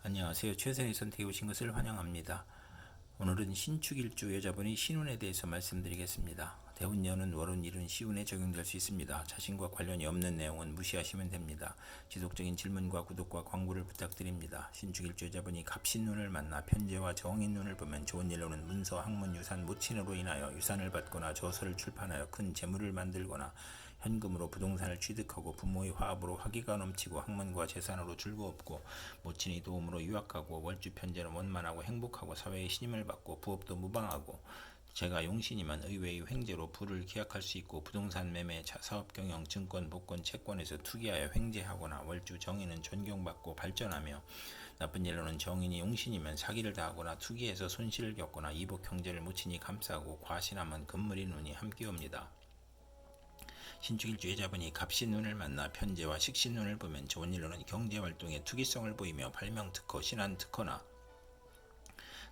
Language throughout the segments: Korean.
안녕하세요. 최선의 선택에 오신 것을 환영합니다. 오늘은 신축일주 여자분이 신운에 대해서 말씀드리겠습니다. 대운년은 월운 일은 시운에 적용될 수 있습니다. 자신과 관련이 없는 내용은 무시하시면 됩니다. 지속적인 질문과 구독과 광고를 부탁드립니다. 신축일주 여자분이 갑신운을 만나 편제와 정인운을 보면 좋은 일로는 문서, 학문, 유산, 모친으로 인하여 유산을 받거나 저서를 출판하여 큰 재물을 만들거나 현금으로 부동산을 취득하고 부모의 화합으로 화기가 넘치고 학문과 재산으로 즐거웠고 모친의 도움으로 유학하고 월주 편제로 원만하고 행복하고 사회의 신임을 받고 부업도 무방하고 제가 용신이면 의외의 횡재로 부를 기약할 수 있고 부동산 매매, 사업 경영, 증권, 복권, 채권에서 투기하여 횡재하거나 월주 정인은 존경받고 발전하며 나쁜 일로는 정인이 용신이면 사기를 당하거나 투기해서 손실을 겪거나 이복 형제를 모친이 감싸고 과신하면 금물이 눈이 함께 옵니다. 신축일주 여자분이 갑신운을 만나 편제와 식신운을 보면 좋은 일로는 경제활동에 투기성을 보이며 발명특허, 신한특허나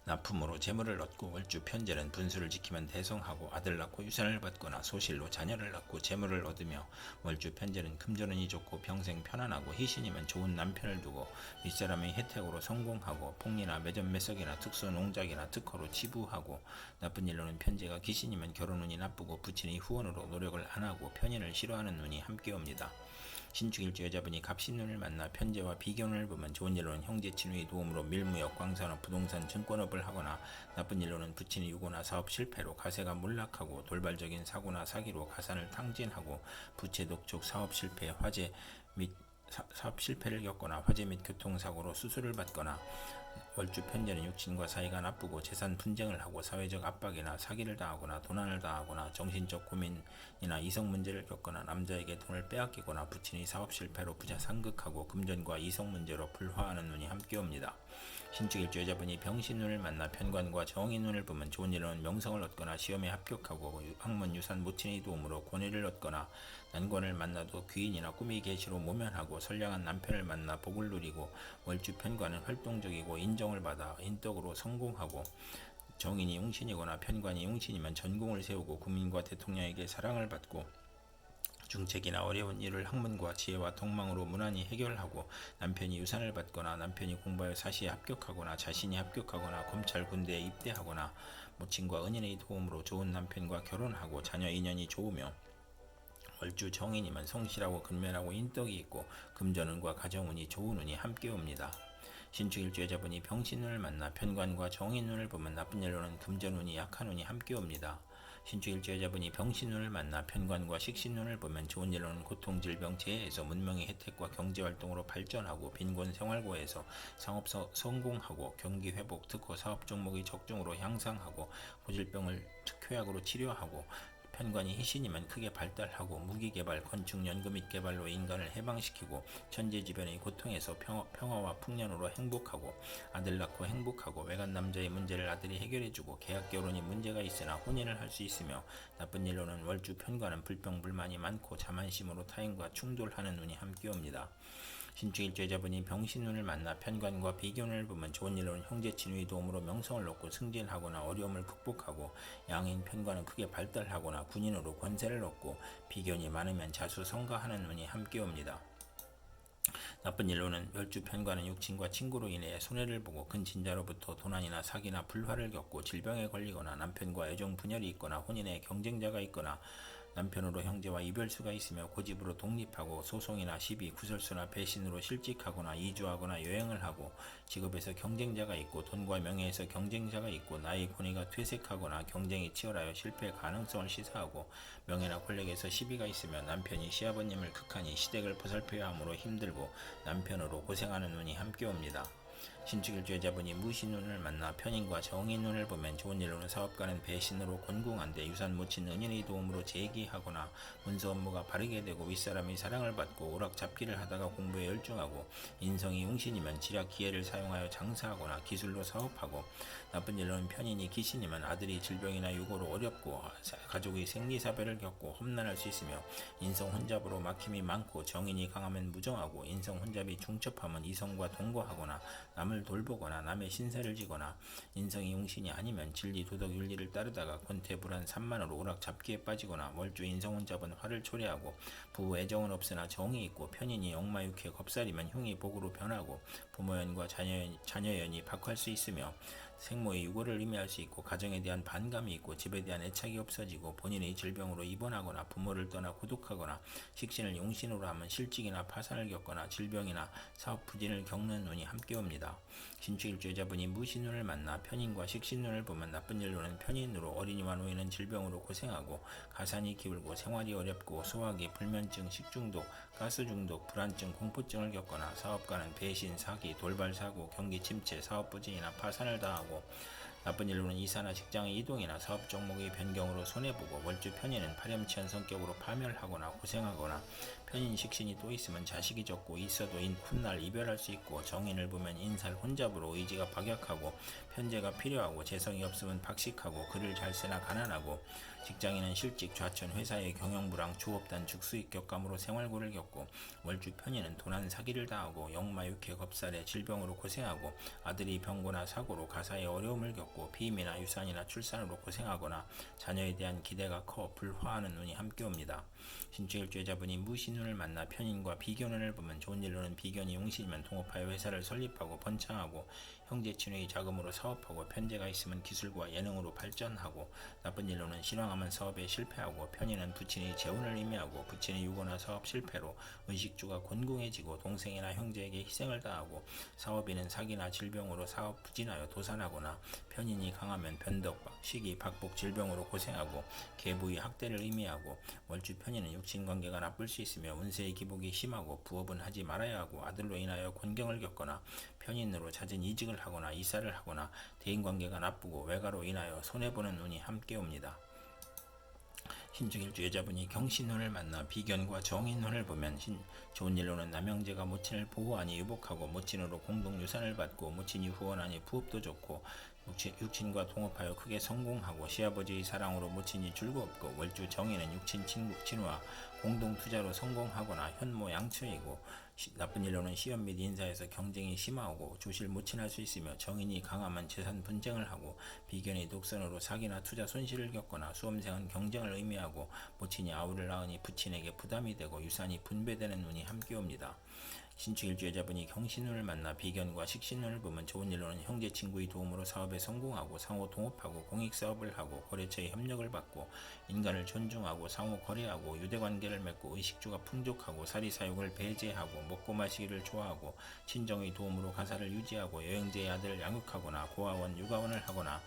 납품으로 재물을 얻고 월주 편제는 분수를 지키면 대성하고 아들 낳고 유산을 받거나 소실로 자녀를 낳고 재물을 얻으며 월주 편제는 금전운이 좋고 평생 편안하고 희신이면 좋은 남편을 두고 윗사람의 혜택으로 성공하고 폭리나 매점 매석이나 특수 농작이나 특허로 치부하고 나쁜 일로는 편제가 기신이면 결혼운이 나쁘고 부친의 후원으로 노력을 안하고 편인을 싫어하는 운이 함께 옵니다. 신축일주 여자분이 갑신운을 만나 편제와 비견운을 보면 좋은 일로는 형제 친구의 도움으로 밀무역, 광산업, 부동산, 증권업을 하거나 나쁜 일로는 부친의 유고나 사업 실패로 가세가 몰락하고 돌발적인 사고나 사기로 가산을 탕진하고 부채 독촉, 사업 실패, 화재 및 사업 실패를 겪거나 화재 및 교통사고로 수술을 받거나 월주 편제는 육친과 사이가 나쁘고 재산 분쟁을 하고 사회적 압박이나 사기를 당하거나 도난을 당하거나 정신적 고민이나 이성 문제를 겪거나 남자에게 돈을 빼앗기거나 부친이 사업 실패로 부자 상극하고 금전과 이성 문제로 불화하는 운이 함께 옵니다. 신축일주 여자분이 병신운을 만나 편관과 정인운을 보면 좋은 일로는 명성을 얻거나 시험에 합격하고 학문, 유산, 모친의 도움으로 권위를 얻거나 난관을 만나도 귀인이나 꿈의 계시로 모면하고 선량한 남편을 만나 복을 누리고 월주 편관은 활동적이고 인정을 받아 인덕으로 성공하고 정인이 용신이거나 편관이 용신이면 전공을 세우고 국민과 대통령에게 사랑을 받고 중책이나 어려운 일을 학문과 지혜와 덕망으로 무난히 해결하고 남편이 유산을 받거나 남편이 공부하여 사시에 합격하거나 자신이 합격하거나 검찰 군대에 입대하거나 모친과 은인의 도움으로 좋은 남편과 결혼하고 자녀 인연이 좋으며 월주 정인이면 성실하고 근면하고 인덕이 있고 금전운과 가정운이 좋은 운이 함께 옵니다. 신축일주 여자분이 병신운을 만나 편관과 정인운을 보면 나쁜 일로는 금전운이 약한 운이 함께 옵니다. 신축일주 여자분이 병신운을 만나 편관과 식신운을 보면 좋은 일로는 고통, 질병, 재해에서 문명의 혜택과 경제활동으로 발전하고 빈곤 생활고에서 상업 성공하고 경기 회복, 특허 사업 종목의 적중으로 향상하고 고질병을 특효약으로 치료하고 편관이 희신이면 크게 발달하고 무기개발, 건축, 연구 및 개발로 인간을 해방시키고 천재지변의 고통에서 평화와 풍년으로 행복하고 아들 낳고 행복하고 외간 남자의 문제를 아들이 해결해주고 계약 결혼이 문제가 있으나 혼인을 할 수 있으며 나쁜 일로는 월주 편관은 불평불만이 많고 자만심으로 타인과 충돌하는 운이 함께 옵니다. 신축일주 여자분이 병신운을 만나 편관과 비견운을 보면 좋은 일로는 형제 친구의 도움으로 명성을 얻고 승진하거나 어려움을 극복하고 양인 편관은 크게 발달하거나 군인으로 권세를 얻고 비견이 많으면 자수성가하는 운이 함께 옵니다. 나쁜 일로는 멸주 편관은 육친과 친구로 인해 손해를 보고 근친자로부터 도난이나 사기나 불화를 겪고 질병에 걸리거나 남편과 애정 분열이 있거나 혼인에 경쟁자가 있거나 남편으로 형제와 이별수가 있으며 고집으로 독립하고 소송이나 시비, 구설수나 배신으로 실직하거나 이주하거나 여행을 하고 직업에서 경쟁자가 있고 돈과 명예에서 경쟁자가 있고 나의 권위가 퇴색하거나 경쟁이 치열하여 실패 가능성을 시사하고 명예나 권력에서 시비가 있으며 남편이 시아버님을 극한히 시댁을 보살펴야 하므로 힘들고 남편으로 고생하는 운이 함께 옵니다. 신축일주 여자분이 무신운을 만나 편인과 정인운을 보면 좋은 일로는 사업가는 배신으로 곤궁한데 유산 모친 은인의 도움으로 재기하거나 문서 업무가 바르게 되고 윗사람의 사랑을 받고 오락잡기를 하다가 공부에 열중하고 인성이 용신이면 지략 기회를 사용하여 장사하거나 기술로 사업하고 나쁜 일로는 편인이 기신이면 아들이 질병이나 유고로 어렵고 가족의 생리사별을 겪고 험난할 수 있으며 인성 혼잡으로 막힘이 많고 정인이 강하면 무정하고 인성 혼잡이 중첩하면 이성과 동거하거나 남을 남을 돌보거나 남의 신세를 지거나 인성이 용신이 아니면 진리 도덕 윤리를 따르다가 권태불안 산만으로 오락잡기에 빠지거나 월주 인성운 잡은 화를 초래하고 부부 애정은 없으나 정이 있고 편인이 역마육해 겁살이면 흉이 복으로 변하고 부모연과 자녀연이 박할 수 있으며 생모의 유고를 의미할 수 있고 가정에 대한 반감이 있고 집에 대한 애착이 없어지고 본인의 질병으로 입원하거나 부모를 떠나 고독하거나 식신을 용신으로 하면 실직이나 파산을 겪거나 질병이나 사업 부진을 겪는 운이 함께 옵니다. 신축일주 여자분이 무신운을 만나 편인과 식신운을 보면 나쁜 일로는 편인으로 어린이와 노인은 질병으로 고생하고 가산이 기울고 생활이 어렵고 소화기, 불면증, 식중독, 가스중독, 불안증, 공포증을 겪거나 사업가는 배신, 사기, 돌발사고, 경기 침체, 사업 부진이나 파산을 당하고 나쁜 일로는 이사나 직장의 이동이나 사업 종목의 변경으로 손해보고 월주 편인은 파렴치한 성격으로 파멸하거나 고생하거나 편인 식신이 또 있으면 자식이 적고 있어도 훗날 이별할 수 있고 정인을 보면 인살 혼잡으로 의지가 박약하고 편제가 필요하고 재성이 없으면 박식하고 글을 잘 쓰나 가난하고 직장인은 실직, 좌천, 회사의 경영불황, 주업단, 죽수익 격감으로 생활고를 겪고 월주 편인은 도난 사기를 당하고 역마육해 겁살에 질병으로 고생하고 아들이 병고나 사고로 가사에 어려움을 겪고 비임이나 유산이나 출산으로 고생하거나 자녀에 대한 기대가 커 불화하는 운이 함께 옵니다. 신축일주 여자분이 무신운을 만나 편인과 비견운을 보면 좋은 일로는 비견이 용신이면 동업하여 회사를 설립하고 번창하고 형제친의 자금으로 사업하고 편제가 있으면 기술과 예능으로 발전하고 나쁜 일로는 신왕하면 사업에 실패하고 편인은 부친의 재혼을 의미하고 부친의 유고나 사업 실패로 의식주가 곤궁해지고 동생이나 형제에게 희생을 당하고 사업인은 사기나 질병으로 사업 부진하여 도산하거나 편인이 강하면 변덕, 시기, 박복, 질병으로 고생하고 계부의 학대를 의미하고 월주 편인은 육친관계가 나쁠 수 있으며 운세의 기복이 심하고 부업은 하지 말아야 하고 아들로 인하여 곤경을 겪거나 편인으로 잦은 이직을 하거나 이사를 하거나 대인관계가 나쁘고 외가로 인하여 손해보는 운이 함께 옵니다. 신축일주 여자분이 경신운을 만나 비견과 정인운을 보면 좋은 일로는 남형제가 모친을 보호하니 유복하고 모친으로 공동유산을 받고 모친이 후원하니 부업도 좋고 육친과 동업하여 크게 성공하고 시아버지의 사랑으로 모친이 즐겁고 월주 정인은 육친 친구와 공동투자로 성공하거나 현모 양처이고 나쁜 일로는 시험 및 인사에서 경쟁이 심하고 조실 모친할 수 있으며 정인이 강하면 재산 분쟁을 하고 비견이 독선으로 사기나 투자 손실을 겪거나 수험생은 경쟁을 의미하고 모친이 아우를 낳으니 부친에게 부담이 되고 유산이 분배되는 운이 함께 옵니다. 신축일주 여자분이 경신운을 만나 비견과 식신운을 보면 좋은 일로는 형제 친구의 도움으로 사업에 성공하고 상호 동업하고 공익사업을 하고 거래처의 협력을 받고 인간을 존중하고 상호 거래하고 유대관계를 맺고 의식주가 풍족하고 사리사욕을 배제하고 먹고 마시기를 좋아하고 친정의 도움으로 가사를 유지하고 여행제의 아들을 양육하거나 고아원, 육아원을 하거나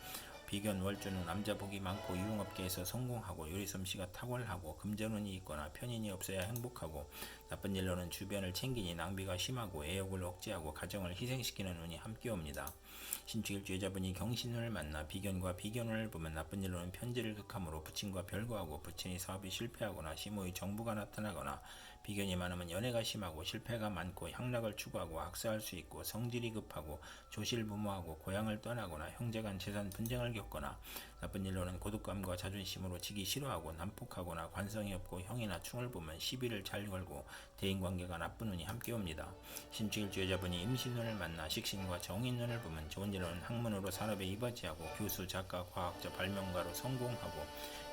비견 월주는 남자 복이 많고 유흥업계에서 성공하고 요리솜씨가 탁월하고 금전운이 있거나 편인이 없어야 행복하고 나쁜 일로는 주변을 챙기니 낭비가 심하고 애욕을 억제하고 가정을 희생시키는 운이 함께 옵니다. 신축일주 여자분이 경신운을 만나 비견과 비견운을 보면 나쁜 일로는 편지를 극함으로 부친과 별거하고 부친이 사업이 실패하거나 시모의 정부가 나타나거나 비견이 많으면 연애가 심하고 실패가 많고 향락을 추구하고 학사할 수 있고 성질이 급하고 조실부모하고 고향을 떠나거나 형제간 재산 분쟁을 겪거나 나쁜 일로는 고독감과 자존심으로 지기 싫어하고 난폭하거나 관성이 없고 형이나 충을 보면 시비를 잘 걸고 대인관계가 나쁜 운이 함께 옵니다. 신축일주 여자분이 임신운을 만나 식신과 정인운을 보면 좋은 일로는 학문으로 산업에 이바지하고 교수, 작가, 과학자, 발명가로 성공하고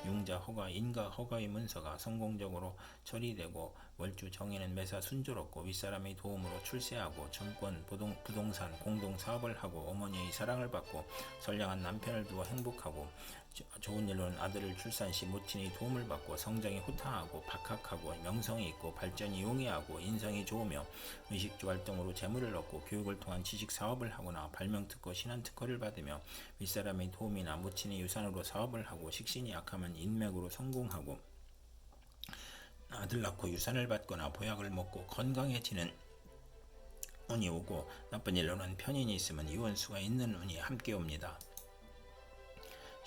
융자, 허가, 인가, 허가의 문서가 성공적으로 처리되고 월주 정인은 매사 순조롭고 윗사람의 도움으로 출세하고 정권, 부동산, 공동사업을 하고 어머니의 사랑을 받고 선량한 남편을 두어 행복하고 좋은 일로는 아들을 출산 시 모친의 도움을 받고 성장이 호탕하고 박학하고 명성이 있고 발전이 용이하고 인성이 좋으며 의식주 활동으로 재물을 얻고 교육을 통한 지식 사업을 하거나 발명특허, 신한특허를 받으며 윗사람의 도움이나 모친의 유산으로 사업을 하고 식신이 약하면 인맥으로 성공하고 아들 낳고 유산을 받거나 보약을 먹고 건강해지는 운이 오고 나쁜 일로는 편인이 있으면 이원수가 있는 운이 함께 옵니다.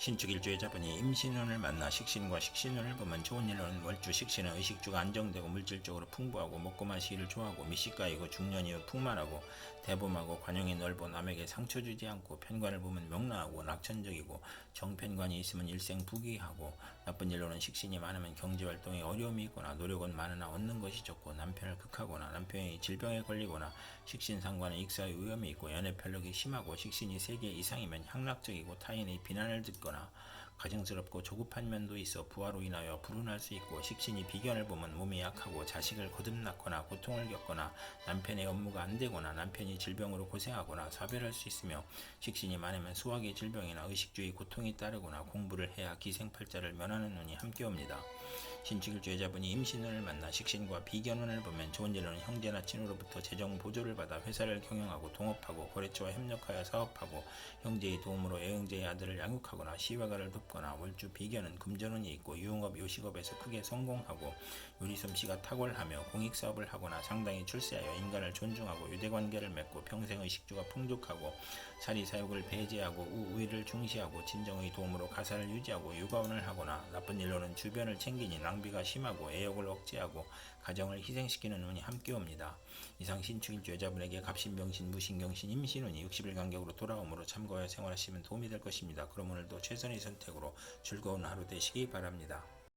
신축일주의 자분이 임신운을 만나 식신과 식신운을 보면 좋은 일로는 월주 식신은 의식주가 안정되고 물질적으로 풍부하고 먹고 마시기를 좋아하고 미식가이고 중년이후 풍만하고 대범하고 관용이 넓어 남에게 상처 주지 않고 편관을 보면 명랑하고 낙천적이고 정편관이 있으면 일생 부귀하고 나쁜 일로는 식신이 많으면 경제활동에 어려움이 있거나 노력은 많으나 얻는 것이 적고 남편을 극하거나 남편이 질병에 걸리거나 식신상관의 익사의 위험이 있고 연애편력이 심하고 식신이 3개 이상이면 향락적이고 타인의 비난을 듣거나 가증스럽고 조급한 면도 있어 부하로 인하여 불운할 수 있고 식신이 비견을 보면 몸이 약하고 자식을 거듭났거나 고통을 겪거나 남편의 업무가 안 되거나 남편이 질병으로 고생하거나 사별할 수 있으며 식신이 많으면 수학의 질병이나 의식주의 고통이 따르거나 공부를 해야 기생팔자를 면하는 운이 함께 옵니다. 신축일주의 자분이 임신운을 만나 식신과 비견운을 보면 좋은 일로는 형제나 친으로부터 재정 보조를 받아 회사를 경영하고 동업하고 거래처와 협력하여 사업하고 형제의 도움으로 애형제의 아들을 양육하거나 시화가를 돕거나 월주 비견은 금전운이 있고 유흥업 요식업에서 크게 성공하고 요리솜씨가 탁월하며 공익사업을 하거나 상당히 출세하여 인간을 존중하고 유대관계를 맺고 평생 의식주가 풍족하고 사리사욕을 배제하고 우위를 중시하고 친정의 도움으로 가사를 유지하고 육아운을 하거나 나쁜 일로는 주변을 챙기니 낭비가 심하고 애욕을 억제하고 가정을 희생시키는 운이 함께 옵니다. 이상 신축일주 여자분에게 갑신병신, 무신경신, 임신운이 60일 간격으로 돌아오므로 참고하여 생활하시면 도움이 될 것입니다. 그럼 오늘도 최선의 선택으로 즐거운 하루 되시기 바랍니다.